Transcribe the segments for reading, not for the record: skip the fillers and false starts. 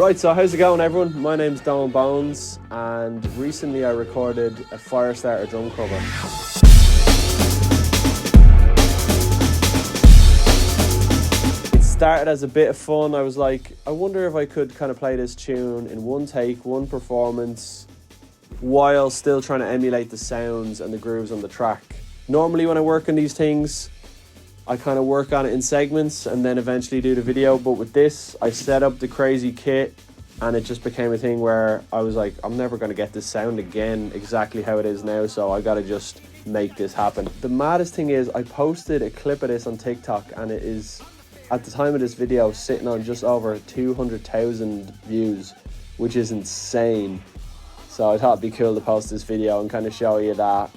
Right, so how's it going everyone? My name's Donalbowens and recently I recorded a Firestarter drum cover. It started as a bit of fun. I was like, I wonder if I could kind of play this tune in one take, one performance, while still trying to emulate the sounds and the grooves on the track. Normally when I work on these things, I kind of work on it in segments and then eventually do the video, but with this, I set up the crazy kit and it just became a thing where I was like, I'm never going to get this sound again exactly how it is now, so I got to just make this happen. The maddest thing is I posted a clip of this on TikTok and it is, at the time of this video, sitting on just over 200,000 views, which is insane. So I thought it'd be cool to post this video and kind of show you that.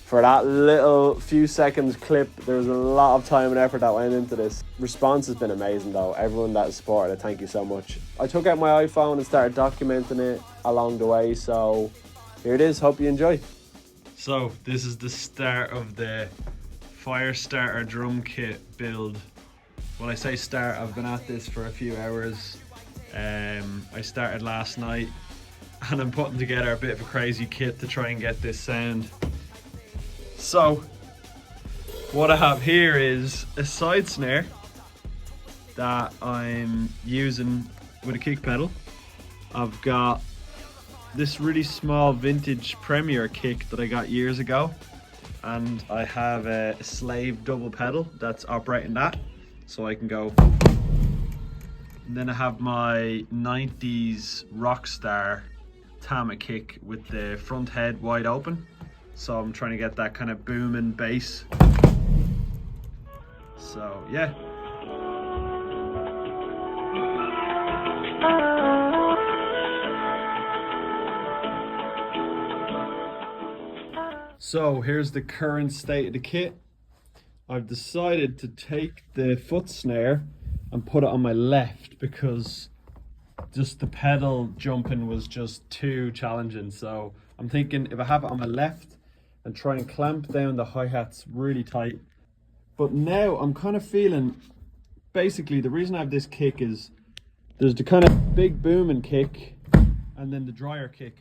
For that little few seconds clip, there was a lot of time and effort that went into this. Response has been amazing though. Everyone that has supported it, thank you so much. I took out my iPhone and started documenting it along the way, so here it is. Hope you enjoy. So this is the start of the Firestarter drum kit build. When I say start, I've been at this for a few hours. I started last night and I'm putting together a bit of a crazy kit to try and get this sound. So what I have here is a side snare that I'm using with a kick pedal. I've got this really small vintage Premier kick that I got years ago, and I have a slave double pedal that's operating that, so I can go. And then I have my 90s Rockstar Tama kick with the front head wide open. So I'm trying to get that kind of booming bass. So yeah. So here's the current state of the kit. I've decided to take the foot snare and put it on my left because just the pedal jumping was just too challenging. So I'm thinking if I have it on my left, and try and clamp down the hi-hats really tight. But now I'm kind of feeling, basically the reason I have this kick is there's the kind of big booming kick and then the drier kick.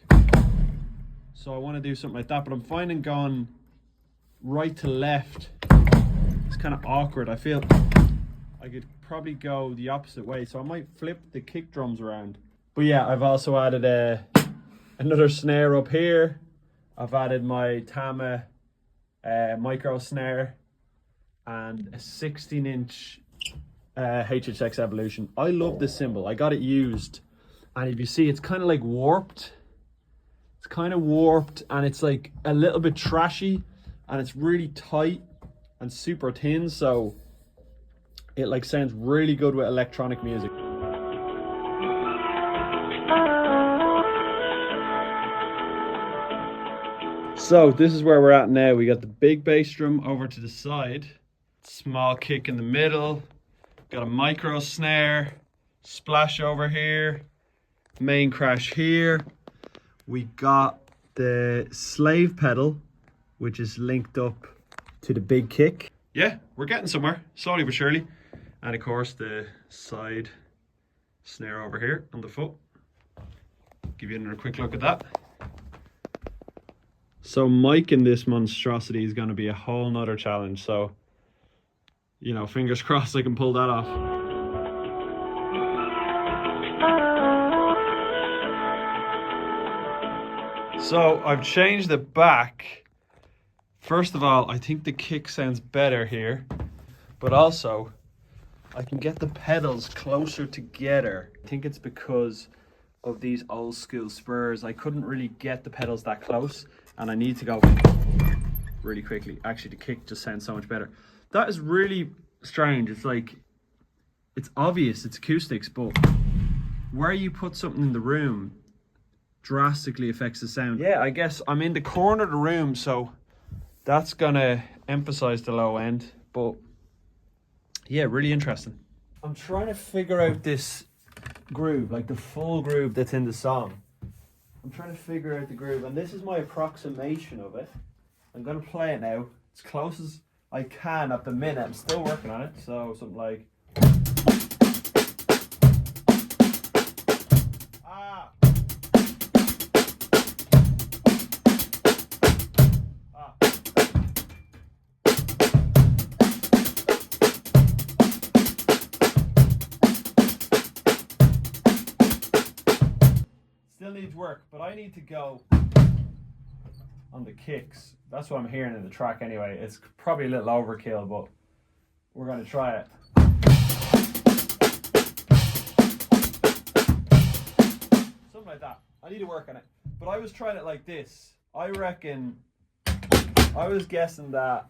So I want to do something like that, but I'm finding going right to left, it's kind of awkward. I feel I could probably go the opposite way, so I might flip the kick drums around. But yeah, I've also added another snare up here. I've added my Tama micro snare and a 16-inch HHX Evolution. I love this cymbal. I got it used, and if you see, it's kind of like warped. It's kind of warped, and it's like a little bit trashy, and it's really tight and super thin, so it like sounds really good with electronic music. So this is where we're at now. We got the big bass drum over to the side, small kick in the middle, got a micro snare, splash over here, main crash here. We got the slave pedal, which is linked up to the big kick. Yeah, we're getting somewhere, slowly but surely. And of course the side snare over here on the foot. Give you another quick look at that. So micing this monstrosity is going to be a whole nother challenge. So, you know, fingers crossed I can pull that off. So I've changed the back. First of all, I think the kick sounds better here, but also I can get the pedals closer together. I think it's because of these old school spurs. I couldn't really get the pedals that close, and I need to go really quickly. Actually, the kick just sounds so much better. That is really strange. It's like, it's obvious it's acoustics, but where you put something in the room drastically affects the sound. Yeah, I guess I'm in the corner of the room, so that's gonna emphasize the low end, but yeah, really interesting. I'm trying to figure out this groove, like the full groove that's in the song. I'm trying to figure out the groove, and this is my approximation of it. I'm gonna play it now as close as I can at the minute. I'm still working on it, so something like still needs work, but I need to go on the kicks. That's what I'm hearing in the track anyway. It's probably a little overkill, but we're going to try it. Something like that. I need to work on it. But I was trying it like this. I reckon, I was guessing that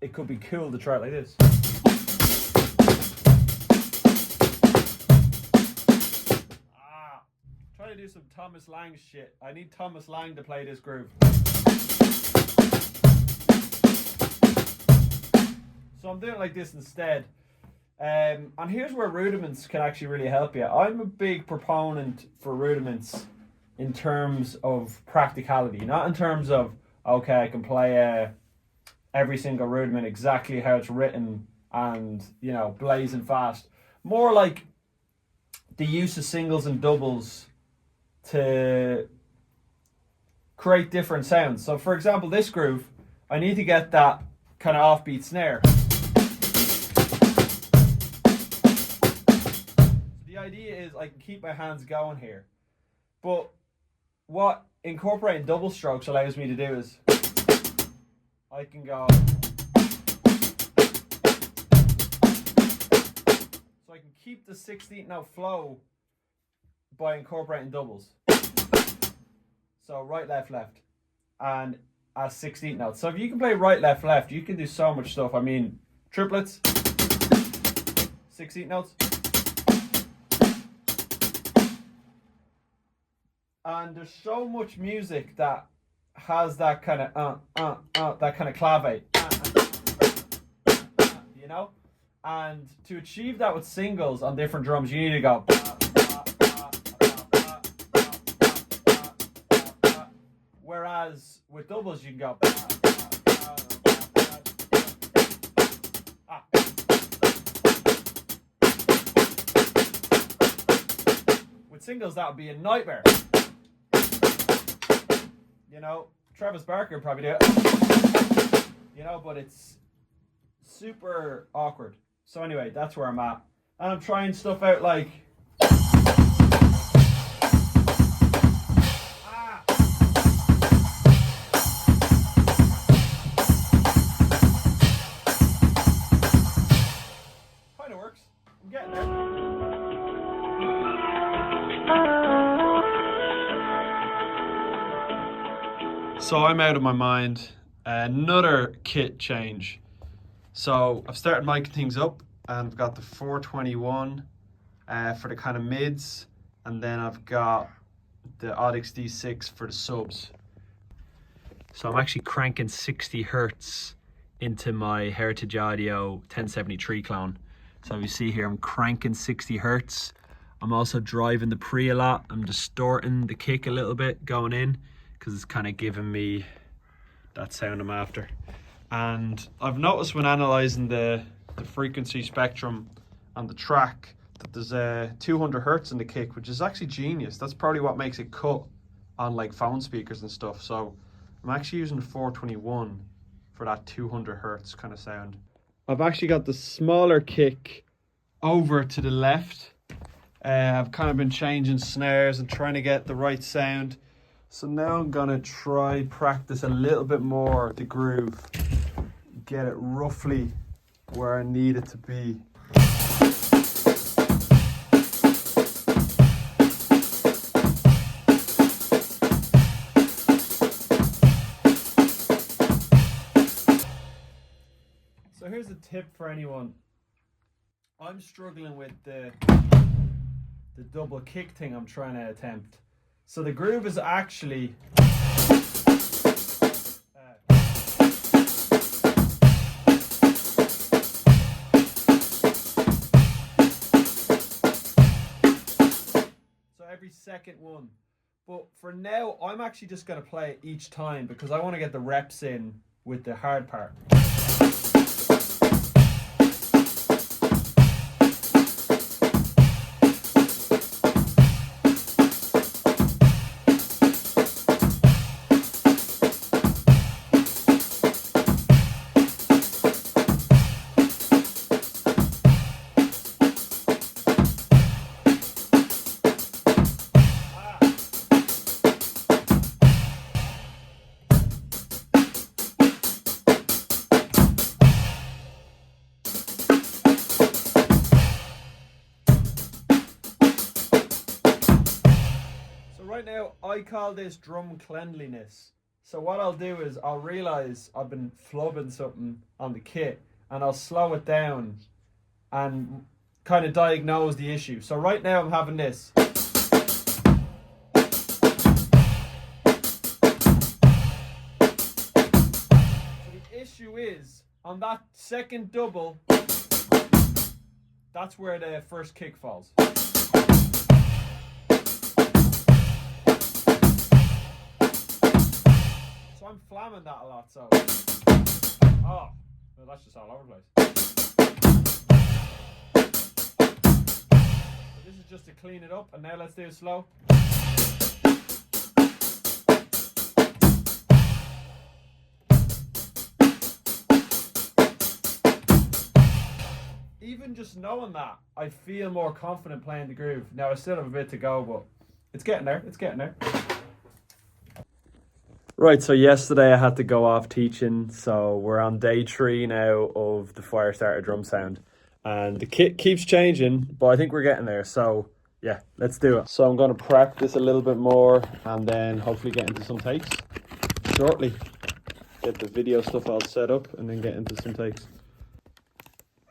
it could be cool to try it like this. Try to do some Thomas Lang shit. I need Thomas Lang to play this groove. So I'm doing it like this instead. And here's where rudiments can actually really help you. I'm a big proponent for rudiments in terms of practicality, not in terms of, okay, I can play every single rudiment exactly how it's written and, you know, blazing fast. More like the use of singles and doubles to create different sounds. So for example, this groove, I need to get that kind of offbeat snare. So the idea is I can keep my hands going here. But what incorporating double strokes allows me to do is I can go, so I can keep the 16th note flow by incorporating doubles. So right, left, left, and as 16th notes. So if you can play right, left, left, you can do so much stuff. I mean, triplets, 16th notes. And there's so much music that has that kind of that kind of clave, you know. And to achieve that with singles on different drums, you need to go. Whereas with doubles, you can go. With singles, that would be a nightmare. You know, Travis Barker would probably do it. You know, but it's super awkward. So anyway, that's where I'm at. And I'm trying stuff out like... Kind of works. I'm getting there. So I'm out of my mind. Another kit change. So I've started miking things up and I've got the 421 for the kind of mids, and then I've got the Audix D6 for the subs. So I'm actually cranking 60 hertz into my Heritage Audio 1073 clone. So you see here I'm cranking 60 hertz. I'm also driving the pre a lot. I'm distorting the kick a little bit going in because it's kind of giving me that sound I'm after. And I've noticed when analysing the frequency spectrum on the track that there's a 200 hertz in the kick, which is actually genius. That's probably what makes it cut on like phone speakers and stuff. So I'm actually using the 421 for that 200 hertz kind of sound. I've actually got the smaller kick over to the left. I've kind of been changing snares and trying to get the right sound. So now I'm gonna try practice a little bit more the groove, get it roughly where I need it to be. So here's a tip for anyone. I'm struggling with the double kick thing I'm trying to attempt. So the groove is actually so every second one. But for now, I'm actually just going to play it each time because I want to get the reps in with the hard part. So right now, I call this drum cleanliness. So what I'll do is I'll realize I've been flubbing something on the kit and I'll slow it down and kind of diagnose the issue. So right now I'm having this. The issue is on that second double, that's where the first kick falls. So I'm flamming that a lot, so. Oh, well, that's just all over the place. So this is just to clean it up, and now let's do it slow. Even just knowing that, I feel more confident playing the groove. Now I still have a bit to go, but it's getting there, it's getting there. Right, so yesterday I had to go off teaching, so we're on day 3 now of the Firestarter drum sound. And the kit keeps changing, but I think we're getting there, so yeah, let's do it. So I'm going to practice a little bit more and then hopefully get into some takes shortly. Get the video stuff all set up and then get into some takes.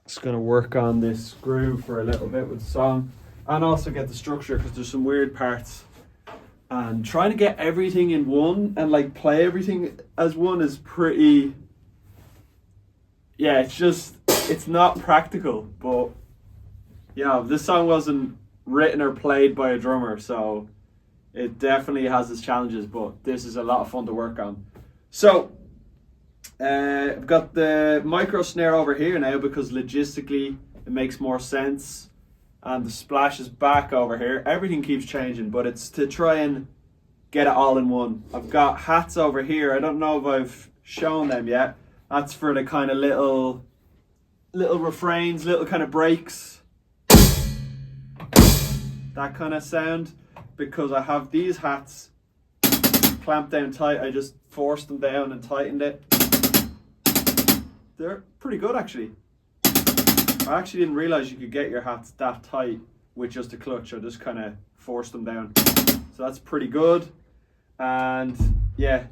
Just going to work on this groove for a little bit with the song and also get the structure because there's some weird parts. And trying to get everything in one and like play everything as one is pretty, yeah, it's not practical. But yeah, this song wasn't written or played by a drummer, so it definitely has its challenges, but this is a lot of fun to work on. So I've got the micro snare over here now because logistically it makes more sense. And the splash is back over here. Everything keeps changing, but it's to try and get it all in one. I've got hats over here. I don't know if I've shown them yet. That's for the kind of little refrains, little kind of breaks. That kind of sound. Because I have these hats clamped down tight. I just forced them down and tightened it. They're pretty good actually. I actually didn't realize you could get your hats that tight with just a clutch. I just kind of forced them down. So that's pretty good. And yeah,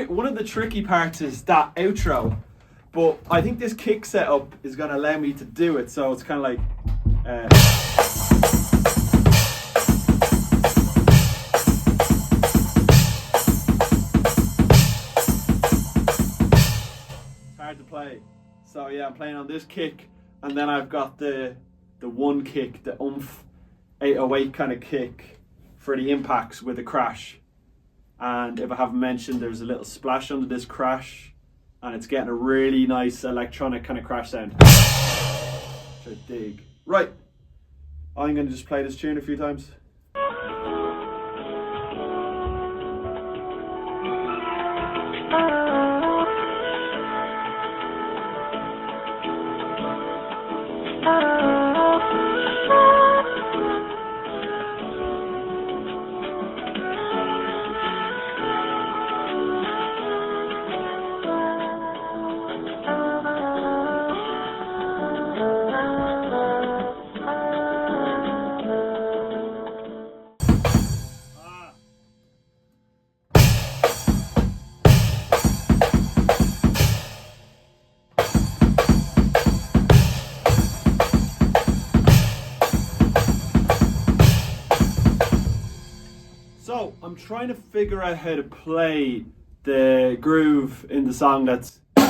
one of the tricky parts is that outro. But I think this kick setup is going to allow me to do it. So it's kind of like... it's hard to play. So yeah, I'm playing on this kick. And then I've got the one kick, the oomph 808 kind of kick for the impacts with the crash. And if I haven't mentioned, there's a little splash under this crash and it's getting a really nice electronic kind of crash sound. Which I dig. Right, I'm going to just play this tune a few times. So I'm trying to figure out how to play the groove in the song that's... But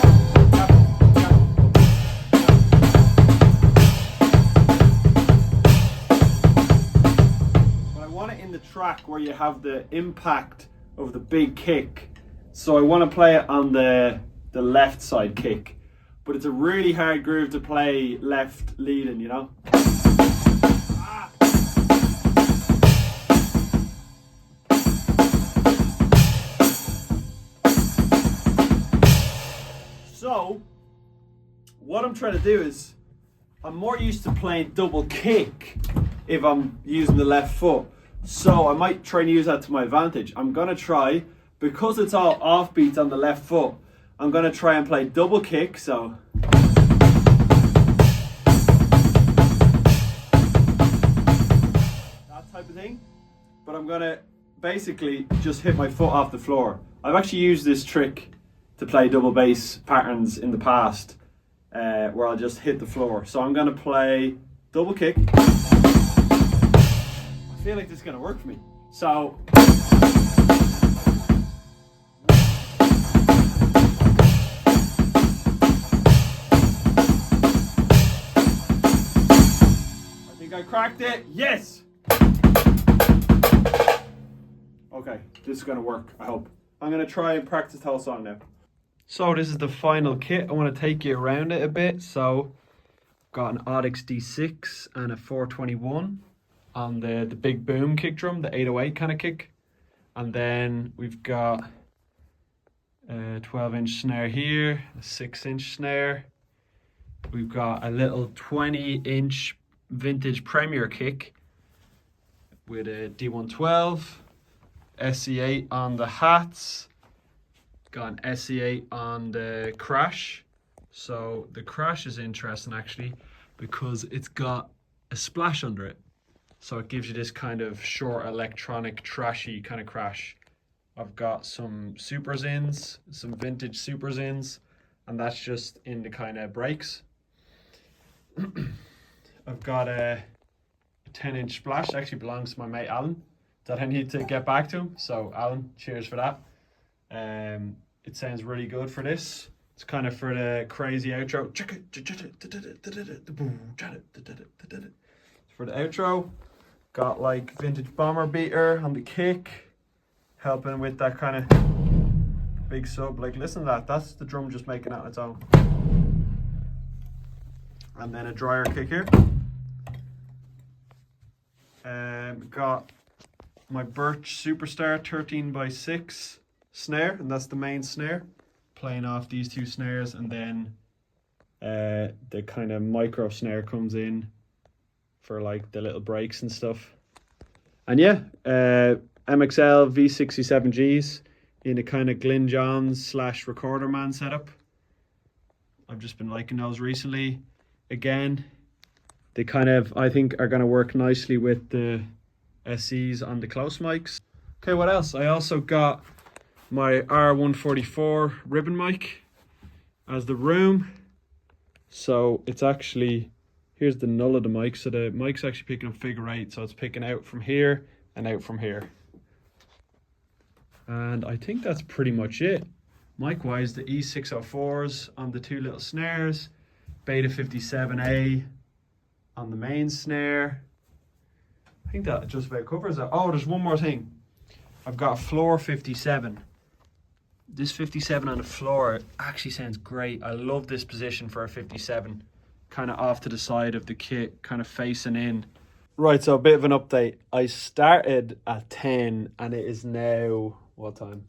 I want it in the track where you have the impact of the big kick. So I want to play it on the left side kick. But it's a really hard groove to play left leading, you know? So, what I'm trying to do is, I'm more used to playing double kick if I'm using the left foot. So I might try and use that to my advantage. I'm going to try, because it's all offbeat on the left foot, I'm going to try and play double kick, so... that type of thing. But I'm going to basically just hit my foot off the floor. I've actually used this trick to play double bass patterns in the past, where I'll just hit the floor. So I'm gonna play double kick. I feel like this is gonna work for me. So I think I cracked it. Yes. Okay, this is gonna work, I hope. I'm gonna try and practice the whole song now. So this is the final kit. I want to take you around it a bit. So got an Audix D6 and a 421 on the big boom kick drum, the 808 kind of kick. And then we've got a 12-inch snare here, a 6-inch snare. We've got a little 20-inch vintage Premier kick with a D112. SE8 on the hats, got an SE8 on the Crash. So the Crash is interesting actually because it's got a splash under it. So it gives you this kind of short electronic trashy kind of crash. I've got some Super Zins, some vintage Super Zins, and that's just in the kind of breaks. I've got a 10-inch splash, it actually belongs to my mate Alan, that I need to get back to him. So Alan, cheers for that. It sounds really good for this. It's kind of for the crazy outro. For the outro, got like vintage bomber beater on the kick, helping with that kind of big sub. Like listen to that, that's the drum just making it on its own. And then a dryer kick here. Got my Birch Superstar 13x6 snare, and that's the main snare, playing off these two snares, and then the kind of micro snare comes in for like the little breaks and stuff. And yeah, MXL V67Gs in a kind of Glyn Johns / Recorderman setup. I've just been liking those recently. Again, they kind of, I think, are going to work nicely with the SEs on the close mics. Okay, what else? I also got my R144 ribbon mic as the room. So it's actually, here's the null of the mic. So the mic's actually picking up figure 8. So it's picking out from here and out from here. And I think that's pretty much it. Mic-wise, the E604s on the two little snares. Beta 57A on the main snare. I think that just about covers it. Oh, there's one more thing. I've got a floor 57. This 57 on the floor actually sounds great. I love this position for a 57. Kind of off to the side of the kit, kind of facing in. Right, so a bit of an update. I started at 10 and it is now, what time?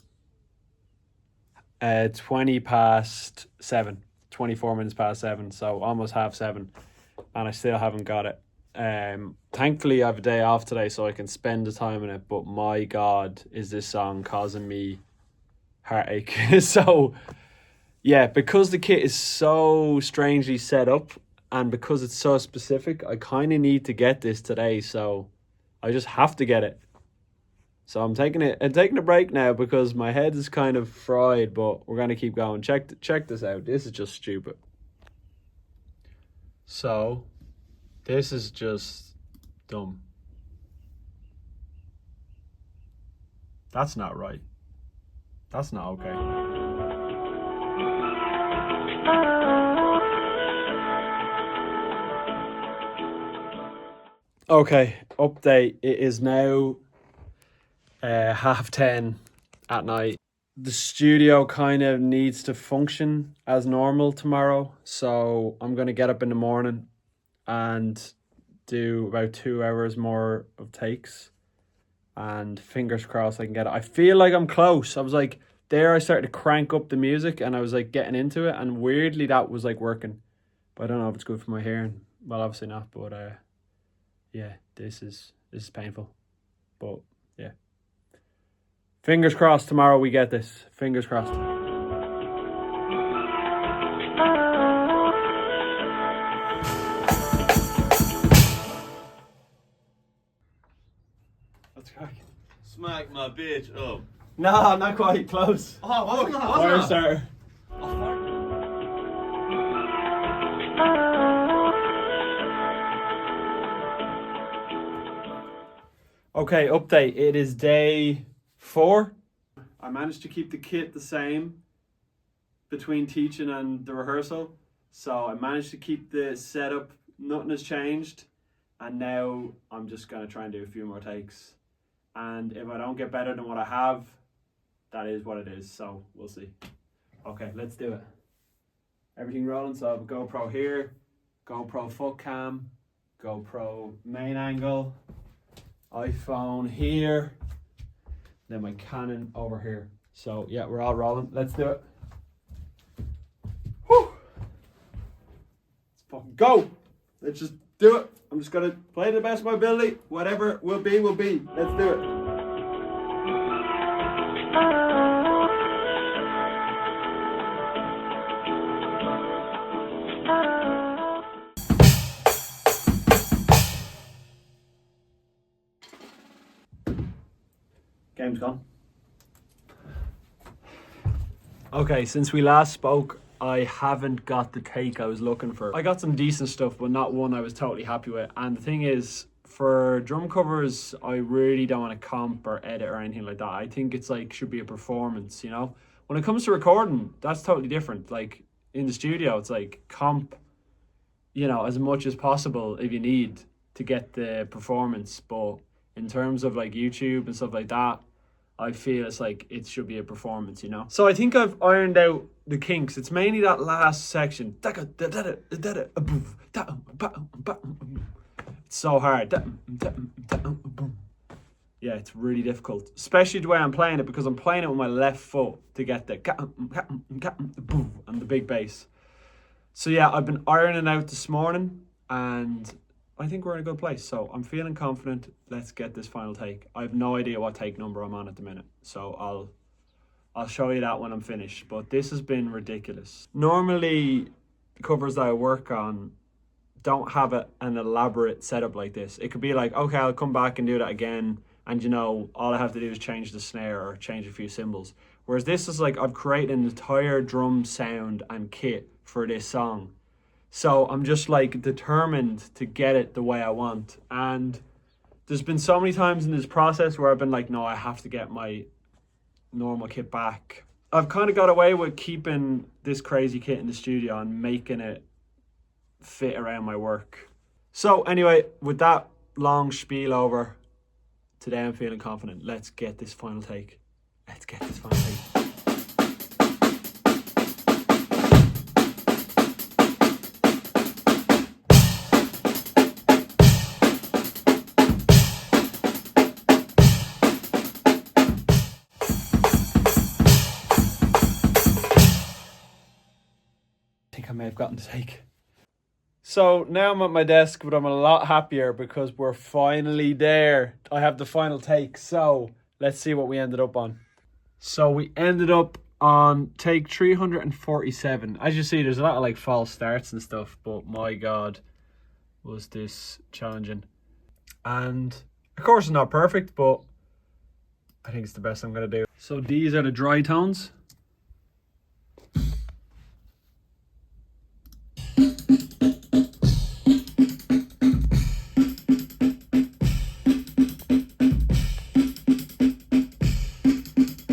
20 past 7. 24 minutes past 7, so almost half 7. And I still haven't got it. Thankfully I have a day off today so I can spend the time in it, but my god, is this song causing me heartache. So yeah, because the kit is so strangely set up and because it's so specific, I kind of need to get this today, so I just have to get it. So I'm taking a break now because my head is kind of fried, but we're gonna keep going. Check this out. This is just stupid. So this is just dumb. That's not right. That's not okay. Okay, update. It is now 10:30 at night. The studio kind of needs to function as normal tomorrow, so I'm going to get up in the morning and do about 2 hours more of takes, and fingers crossed I can get it. I feel like I'm close. I was like, there I started to crank up the music and I was like getting into it, and weirdly that was like working, but I don't know if it's good for my hearing. Well, obviously not, but yeah, this is painful, but yeah, fingers crossed tomorrow we get this. Fingers crossed. Let's crack. Smack my bitch up. No, not quite close. Oh, wasn't that? Firestarter. Okay, update. It is day 4. I managed to keep the kit the same between teaching and the rehearsal. So I managed to keep the setup, nothing has changed. And now I'm just going to try and do a few more takes. And if I don't get better than what I have, that is what it is. So we'll see. Okay, let's do it. Everything rolling. So I have a GoPro here, GoPro foot cam, GoPro main angle, iPhone here, then my Canon over here. So yeah, we're all rolling. Let's do it. Whew. Let's fucking go. Let's just do it. I'm just gonna play to the best of my ability. Whatever will be, will be. Let's do it. Game's gone. Okay, since we last spoke, I haven't got the take I was looking for. I got some decent stuff, but not one I was totally happy with. And the thing is, for drum covers, I really don't want to comp or edit or anything like that. I think it's like, should be a performance, you know? When it comes to recording, that's totally different. Like in the studio, it's like comp, you know, as much as possible if you need to get the performance. But in terms of like YouTube and stuff like that, I feel it's like it should be a performance, you know? So I think I've ironed out the kinks. It's mainly that last section. It's so hard. Yeah, it's really difficult. Especially the way I'm playing it, because I'm playing it with my left foot to get the and the big bass. So yeah, I've been ironing out this morning and I think we're in a good place. So I'm feeling confident. Let's get this final take. I have no idea what take number I'm on at the minute. So I'll show you that when I'm finished. But this has been ridiculous. Normally, the covers that I work on don't have an elaborate setup like this. It could be like, okay, I'll come back and do that again. And you know, all I have to do is change the snare or change a few cymbals. Whereas this is like, I've created an entire drum sound and kit for this song. So I'm just like determined to get it the way I want. And there's been so many times in this process where I've been like, no, I have to get my normal kit back. I've kind of got away with keeping this crazy kit in the studio and making it fit around my work. So anyway, with that long spiel over, today I'm feeling confident. Let's get this final take. Let's get this final take. I may have gotten to take. So now I'm at my desk, but I'm a lot happier because we're finally there. I have the final take. So let's see what we ended up on. So we ended up on take 347. As you see, there's a lot of like false starts and stuff, but my God, was this challenging. And of course it's not perfect, but I think it's the best I'm gonna do. So these are the dry tones.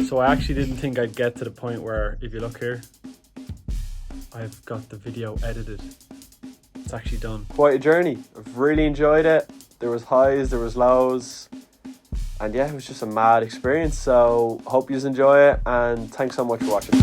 So I actually didn't think I'd get to the point where, if you look here, I've got the video edited. It's actually done. Quite a journey. I've really enjoyed it. There was highs, there was lows. And yeah, it was just a mad experience. So hope you enjoy it and thanks so much for watching.